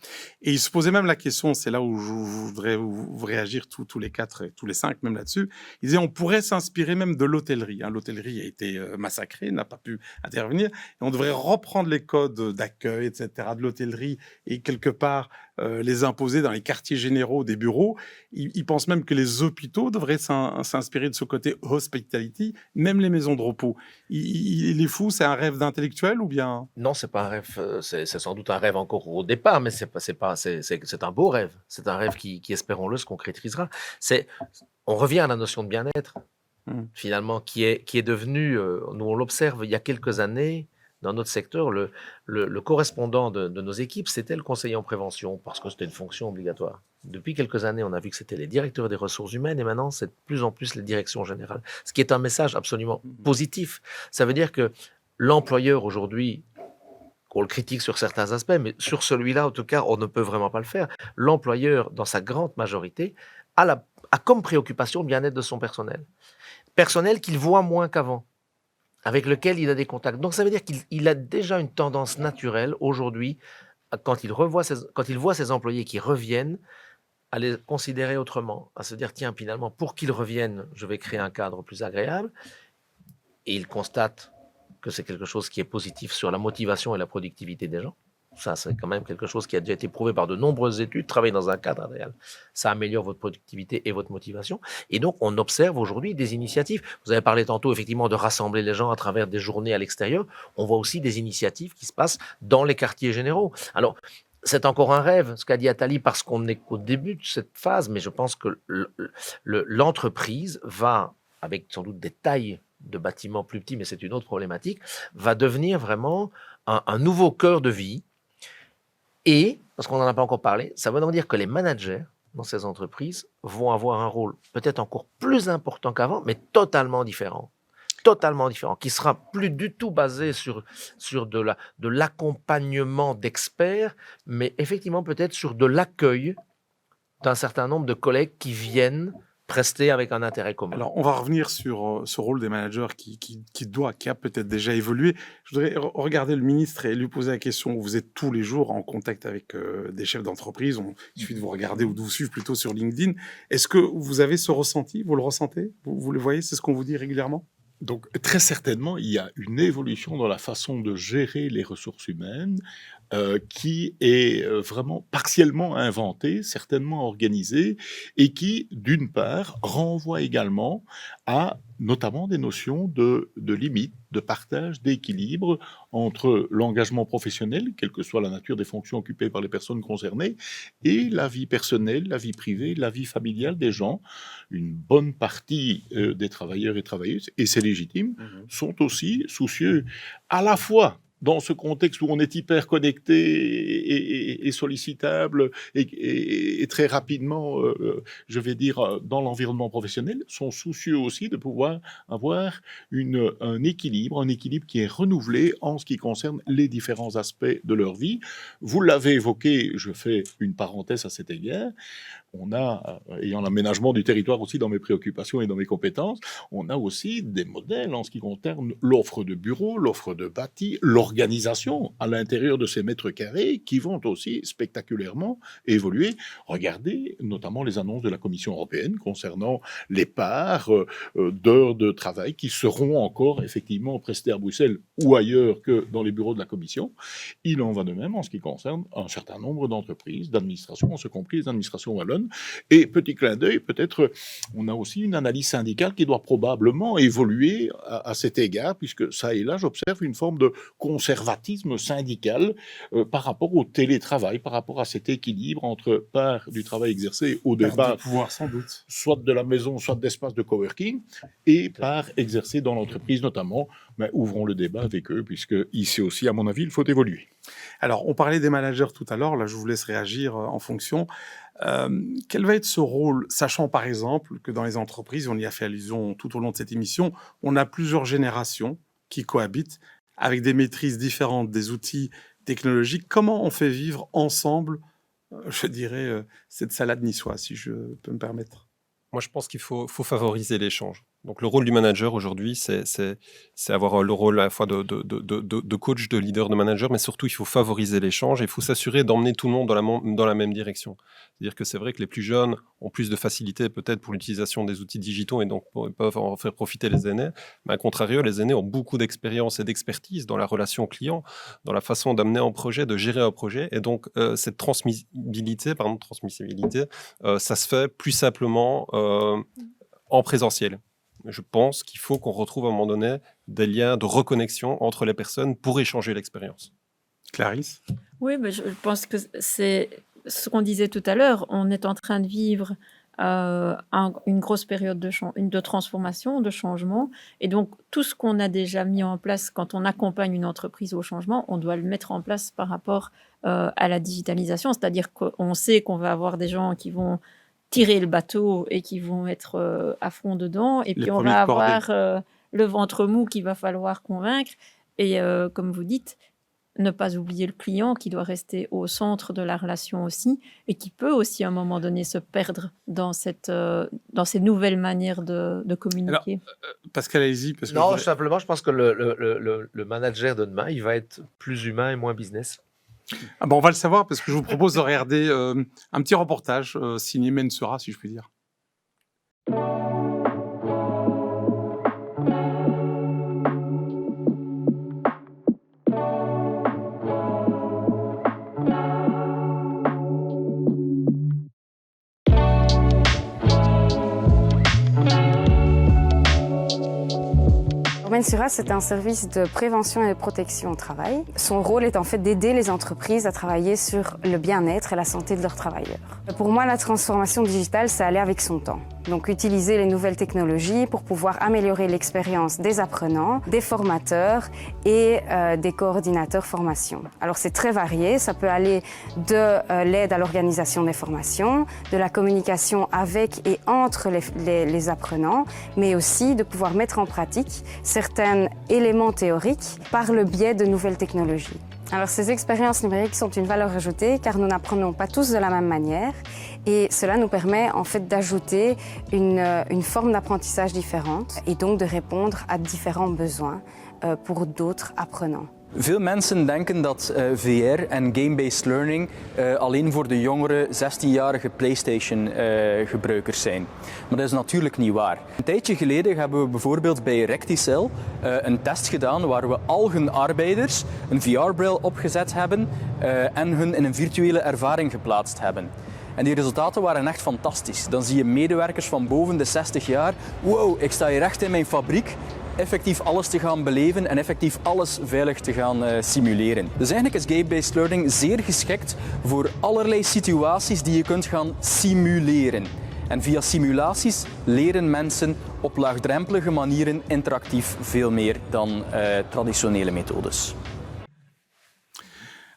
Et il se posait même la question, c'est là où je voudrais vous réagir tous les quatre et tous les cinq même là-dessus. Il disait on pourrait s'inspirer même de l'hôtellerie. Hein. L'hôtellerie a été massacrée, n'a pas pu intervenir. Et on devrait reprendre les codes d'accueil, etc. de l'hôtellerie et quelque part les imposer dans les quartiers généraux des bureaux. Il pense même que les hôpitaux devraient s'inspirer de ce côté hospitality, même les maisons de repos. Il est fou, c'est un rêve d'intellectuel ou bien... Non, c'est pas un rêve. C'est sans doute un rêve encore au départ, mais c'est un beau rêve. C'est un rêve qui espérons-le, se concrétisera. On revient à la notion de bien-être, finalement, qui est devenue, nous on l'observe il y a quelques années, dans notre secteur, le correspondant de nos équipes, c'était le conseiller en prévention, parce que c'était une fonction obligatoire. Depuis quelques années, on a vu que c'était les directeurs des ressources humaines, et maintenant, c'est de plus en plus les directions générales. Ce qui est un message absolument positif. Ça veut dire que l'employeur, aujourd'hui, qu'on le critique sur certains aspects, mais sur celui-là, en tout cas, on ne peut vraiment pas le faire. L'employeur, dans sa grande majorité, a comme préoccupation le bien-être de son personnel. Personnel qu'il voit moins qu'avant, avec lequel il a des contacts. Donc ça veut dire qu'il a déjà une tendance naturelle aujourd'hui, quand il voit ses employés qui reviennent, à les considérer autrement, à se dire tiens, finalement, pour qu'ils reviennent, je vais créer un cadre plus agréable. Et il constate que c'est quelque chose qui est positif sur la motivation et la productivité des gens. Ça, c'est quand même quelque chose qui a déjà été prouvé par de nombreuses études. Travailler dans un cadre agréable, ça améliore votre productivité et votre motivation. Et donc, on observe aujourd'hui des initiatives. Vous avez parlé tantôt, effectivement, de rassembler les gens à travers des journées à l'extérieur. On voit aussi des initiatives qui se passent dans les quartiers généraux. Alors, c'est encore un rêve, ce qu'a dit Attali, parce qu'on n'est qu'au début de cette phase, mais je pense que l'entreprise va, avec sans doute des tailles de bâtiments plus petits, mais c'est une autre problématique, va devenir vraiment un nouveau cœur de vie. Et, parce qu'on n'en a pas encore parlé, ça veut donc dire que les managers dans ces entreprises vont avoir un rôle peut-être encore plus important qu'avant, mais totalement différent, qui sera plus du tout basé sur de l'accompagnement d'experts, mais effectivement peut-être sur de l'accueil d'un certain nombre de collègues qui viennent prester avec un intérêt commun. Alors, on va revenir sur ce rôle des managers qui a peut-être déjà évolué. Je voudrais regarder le ministre et lui poser la question. Vous êtes tous les jours en contact avec des chefs d'entreprise. Il suffit de vous regarder ou de vous suivre plutôt sur LinkedIn. Est-ce que vous avez ce ressenti? Vous le ressentez? Vous le voyez? C'est ce qu'on vous dit régulièrement? Donc, très certainement, il y a une évolution dans la façon de gérer les ressources humaines qui est vraiment partiellement inventée, certainement organisée, et qui, d'une part, renvoie également à notamment des notions de limite, de partage, d'équilibre entre l'engagement professionnel, quelle que soit la nature des fonctions occupées par les personnes concernées, et la vie personnelle, la vie privée, la vie familiale des gens. Une bonne partie des travailleurs et travailleuses, et c'est légitime, sont aussi soucieux à la fois dans ce contexte où on est hyper connecté et sollicitable et très rapidement, je vais dire, dans l'environnement professionnel, sont soucieux aussi de pouvoir avoir un équilibre qui est renouvelé en ce qui concerne les différents aspects de leur vie. Vous l'avez évoqué, je fais une parenthèse à cet égard, on a, ayant l'aménagement du territoire aussi dans mes préoccupations et dans mes compétences, on a aussi des modèles en ce qui concerne l'offre de bureaux, l'offre de bâti, l'organisation à l'intérieur de ces mètres carrés qui vont aussi spectaculairement évoluer. Regardez notamment les annonces de la Commission européenne concernant les parts d'heures de travail qui seront encore effectivement prestées à Bruxelles ou ailleurs que dans les bureaux de la Commission. Il en va de même en ce qui concerne un certain nombre d'entreprises, d'administrations, en ce compris les administrations wallonnes. Et petit clin d'œil, peut-être, on a aussi une analyse syndicale qui doit probablement évoluer à cet égard, puisque ça et là, j'observe une forme de conservatisme syndical par rapport au télétravail, par rapport à cet équilibre entre part du travail exercé au départ, pouvoir sans doute, soit de la maison, soit d'espace de coworking, et part exercée dans l'entreprise notamment. Mais ouvrons le débat avec eux, puisque ici aussi, à mon avis, il faut évoluer. Alors, on parlait des managers tout à l'heure, là je vous laisse réagir en fonction. Quel va être ce rôle, sachant par exemple que dans les entreprises, on y a fait allusion tout au long de cette émission, on a plusieurs générations qui cohabitent avec des maîtrises différentes des outils technologiques. Comment on fait vivre ensemble, je dirais, cette salade niçoise, si je peux me permettre? Moi, je pense qu'il faut favoriser l'échange. Donc, le rôle du manager aujourd'hui, c'est avoir le rôle à la fois de coach, de leader, de manager, mais surtout, il faut favoriser l'échange et il faut s'assurer d'emmener tout le monde dans la même direction. C'est-à-dire que c'est vrai que les plus jeunes ont plus de facilité peut-être pour l'utilisation des outils digitaux et donc peuvent en faire profiter les aînés. Mais à contrario, les aînés ont beaucoup d'expérience et d'expertise dans la relation client, dans la façon d'amener un projet, de gérer un projet. Et donc, cette transmissibilité, ça se fait plus simplement en présentiel. Je pense qu'il faut qu'on retrouve à un moment donné des liens de reconnexion entre les personnes pour échanger l'expérience. Clarisse? Oui, mais je pense que c'est ce qu'on disait tout à l'heure. On est en train de vivre une grosse période de transformation, de changement. Et donc, tout ce qu'on a déjà mis en place quand on accompagne une entreprise au changement, on doit le mettre en place par rapport à la digitalisation. C'est-à-dire qu'on sait qu'on va avoir des gens qui vont tirer le bateau et qui vont être à fond dedans. Et puis, on va avoir le ventre mou qu'il va falloir convaincre. Et comme vous dites, ne pas oublier le client qui doit rester au centre de la relation aussi et qui peut aussi à un moment donné se perdre dans ces nouvelles manières de communiquer. Alors, Pascal, allez-y. Non, simplement, je pense que le manager de demain, il va être plus humain et moins business. Ah bon, on va le savoir parce que je vous propose de regarder un petit reportage signé Mensura, si je puis dire. Mensura, c'est un service de prévention et de protection au travail. Son rôle est en fait d'aider les entreprises à travailler sur le bien-être et la santé de leurs travailleurs. Pour moi, la transformation digitale, c'est aller avec son temps. Donc utiliser les nouvelles technologies pour pouvoir améliorer l'expérience des apprenants, des formateurs et des coordinateurs formation. Alors c'est très varié, ça peut aller de l'aide à l'organisation des formations, de la communication avec et entre les apprenants, mais aussi de pouvoir mettre en pratique certains éléments théoriques par le biais de nouvelles technologies. Alors ces expériences numériques sont une valeur ajoutée car nous n'apprenons pas tous de la même manière et cela nous permet en fait d'ajouter une forme d'apprentissage différente et donc de répondre à différents besoins pour d'autres apprenants. Veel mensen denken dat VR en game-based learning alleen voor de jongere 16-jarige PlayStation-gebruikers zijn. Maar dat is natuurlijk niet waar. Een tijdje geleden hebben we bijvoorbeeld bij Recticel een test gedaan waar we al hun arbeiders een VR-bril opgezet hebben en hun in een virtuele ervaring geplaatst hebben. En die resultaten waren echt fantastisch. Dan zie je medewerkers van boven de 60 jaar, wow, ik sta hier echt in mijn fabriek, effectief alles te gaan beleven en effectief alles veilig te gaan simuleren. Dus eigenlijk is game-based learning zeer geschikt voor allerlei situaties die je kunt gaan simuleren. En via simulaties leren mensen op laagdrempelige manieren interactief veel meer dan traditionele methodes.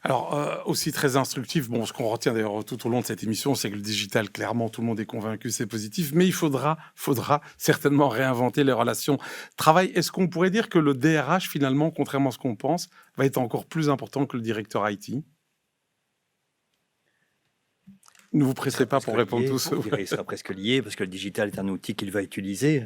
Alors, aussi très instructif, bon, ce qu'on retient d'ailleurs tout au long de cette émission, c'est que le digital, clairement, tout le monde est convaincu, c'est positif, mais il faudra certainement réinventer les relations travail. Est-ce qu'on pourrait dire que le DRH, finalement, contrairement à ce qu'on pense, va être encore plus important que le directeur IT ? Ne vous pressez pas pour répondre tous. Il sera presque lié parce que le digital est un outil qu'il va utiliser.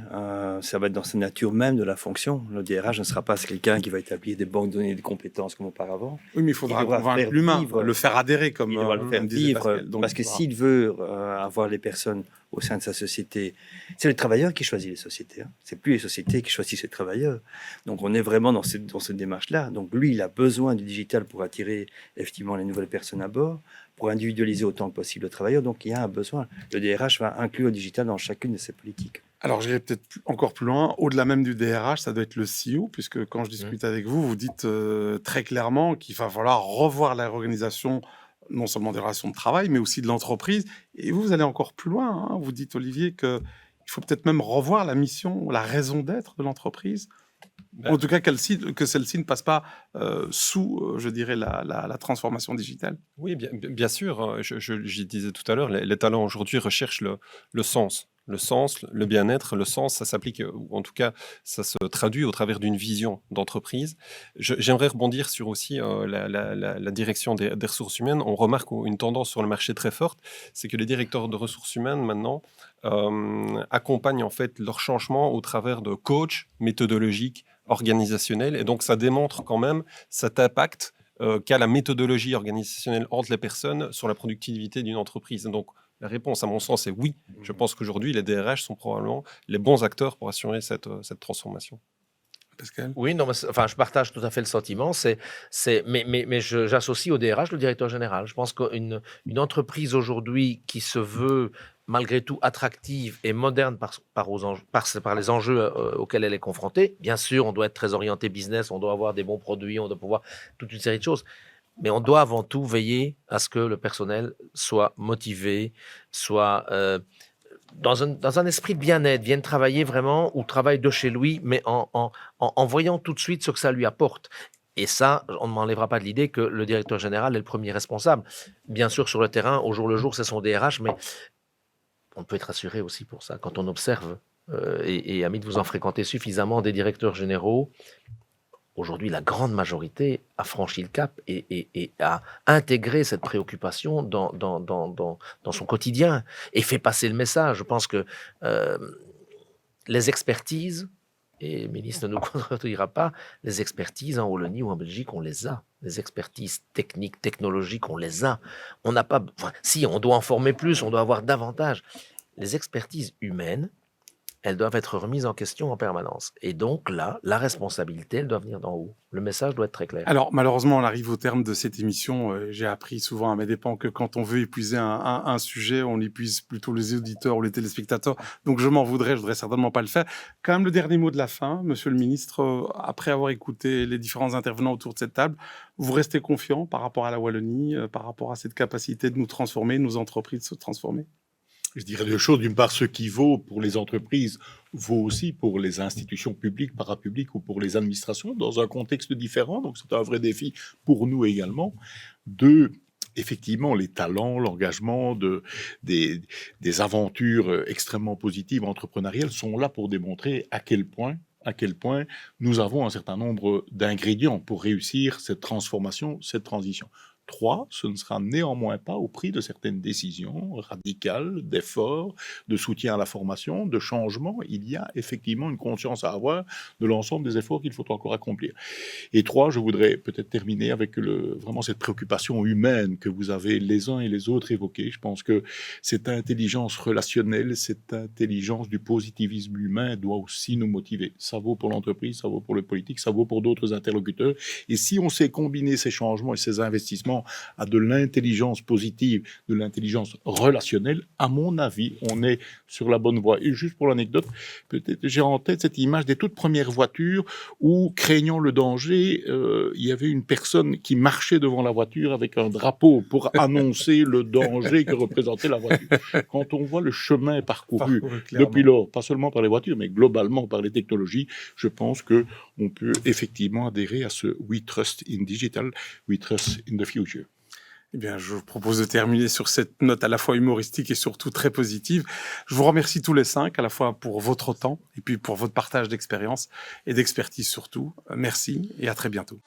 Ça va être dans sa nature même de la fonction. Le DRH ne sera pas quelqu'un qui va établir des banques de données de compétences comme auparavant. Oui, mais il faudra convaincre l'humain, le faire adhérer comme il doit le faire vivre. Parce que s'il veut avoir les personnes au sein de sa société, c'est le travailleur qui choisit les sociétés. C'est plus les sociétés qui choisissent les travailleurs. Donc on est vraiment dans cette démarche-là. Donc lui, il a besoin du digital pour attirer effectivement les nouvelles personnes à bord, pour individualiser autant que possible le travailleur. Donc il y a un besoin. Le DRH va inclure le digital dans chacune de ses politiques. Alors, j'irai peut-être encore plus loin. Au-delà même du DRH, ça doit être le CEO, puisque quand je discute avec vous, vous dites très clairement qu'il va falloir revoir l'organisation, non seulement des relations de travail, mais aussi de l'entreprise. Et vous allez encore plus loin. Hein. Vous dites, Olivier, qu'il faut peut-être même revoir la mission, la raison d'être de l'entreprise. En tout cas, que celle-ci ne passe pas sous, je dirais, la transformation digitale. Oui, bien sûr. Je disais tout à l'heure, les talents aujourd'hui recherchent le sens. Le sens, le bien-être, le sens, ça s'applique, ou en tout cas, ça se traduit au travers d'une vision d'entreprise. J'aimerais rebondir sur aussi la direction des ressources humaines. On remarque une tendance sur le marché très forte, c'est que les directeurs de ressources humaines, maintenant, accompagnent en fait leur changement au travers de coachs méthodologiques, organisationnels. Et donc, ça démontre quand même cet impact qu'a la méthodologie organisationnelle entre les personnes sur la productivité d'une entreprise. Donc, la réponse, à mon sens, est oui. Je pense qu'aujourd'hui, les DRH sont probablement les bons acteurs pour assurer cette transformation. Pascal ? Oui, non, je partage tout à fait le sentiment. Mais j'associe au DRH le directeur général. Je pense qu'une entreprise aujourd'hui qui se veut malgré tout attractive et moderne par les enjeux auxquels elle est confrontée, bien sûr, on doit être très orienté business, on doit avoir des bons produits, on doit pouvoir toute une série de choses. Mais on doit avant tout veiller à ce que le personnel soit motivé, soit dans un esprit de bien-être, vienne travailler vraiment ou travaille de chez lui, mais en voyant tout de suite ce que ça lui apporte. Et ça, on ne m'enlèvera pas de l'idée que le directeur général est le premier responsable. Bien sûr, sur le terrain, au jour le jour, c'est son DRH, mais on peut être assuré aussi pour ça. Quand on observe, et Amit, vous en fréquentez suffisamment des directeurs généraux, aujourd'hui, la grande majorité a franchi le cap et a intégré cette préoccupation dans son quotidien et fait passer le message. Je pense que les expertises, et le ministre ne nous contredira pas, les expertises en Wallonie ou en Belgique, on les a. Les expertises techniques, technologiques, on les a. On n'a pas... Enfin, si, on doit en former plus, on doit avoir davantage. Les expertises humaines, elles doivent être remises en question en permanence. Et donc là, la responsabilité, elle doit venir d'en haut. Le message doit être très clair. Alors, malheureusement, on arrive au terme de cette émission. J'ai appris souvent à mes dépens que quand on veut épuiser un sujet, on épuise plutôt les auditeurs ou les téléspectateurs. Donc, je m'en voudrais, je ne voudrais certainement pas le faire. Quand même, le dernier mot de la fin, monsieur le ministre, après avoir écouté les différents intervenants autour de cette table, vous restez confiant par rapport à la Wallonie, par rapport à cette capacité de nous transformer, nos entreprises de se transformer ? Je dirais deux choses. D'une part, ce qui vaut pour les entreprises vaut aussi pour les institutions publiques, parapubliques ou pour les administrations dans un contexte différent. Donc, c'est un vrai défi pour nous également. Deux, effectivement, les talents, l'engagement des aventures extrêmement positives entrepreneuriales sont là pour démontrer à quel point à quel point nous avons un certain nombre d'ingrédients pour réussir cette transformation, cette transition. 3, ce ne sera néanmoins pas au prix de certaines décisions radicales, d'efforts, de soutien à la formation, de changement. Il y a effectivement une conscience à avoir de l'ensemble des efforts qu'il faut encore accomplir. Et 3, je voudrais peut-être terminer avec vraiment cette préoccupation humaine que vous avez les uns et les autres évoquée. Je pense que cette intelligence relationnelle, cette intelligence du positivisme humain doit aussi nous motiver. Ça vaut pour l'entreprise, ça vaut pour le politique, ça vaut pour d'autres interlocuteurs. Et si on sait combiner ces changements et ces investissements à de l'intelligence positive, de l'intelligence relationnelle, à mon avis, on est sur la bonne voie. Et juste pour l'anecdote, peut-être j'ai en tête cette image des toutes premières voitures où, craignant le danger, il y avait une personne qui marchait devant la voiture avec un drapeau pour annoncer le danger que représentait la voiture. Quand on voit le chemin parcouru depuis lors, pas seulement par les voitures, mais globalement par les technologies, je pense qu'on peut effectivement adhérer à ce We Trust in Digital, We Trust in the Future. Eh bien, je vous propose de terminer sur cette note à la fois humoristique et surtout très positive. Je vous remercie tous les 5, à la fois pour votre temps et puis pour votre partage d'expérience et d'expertise surtout. Merci et à très bientôt.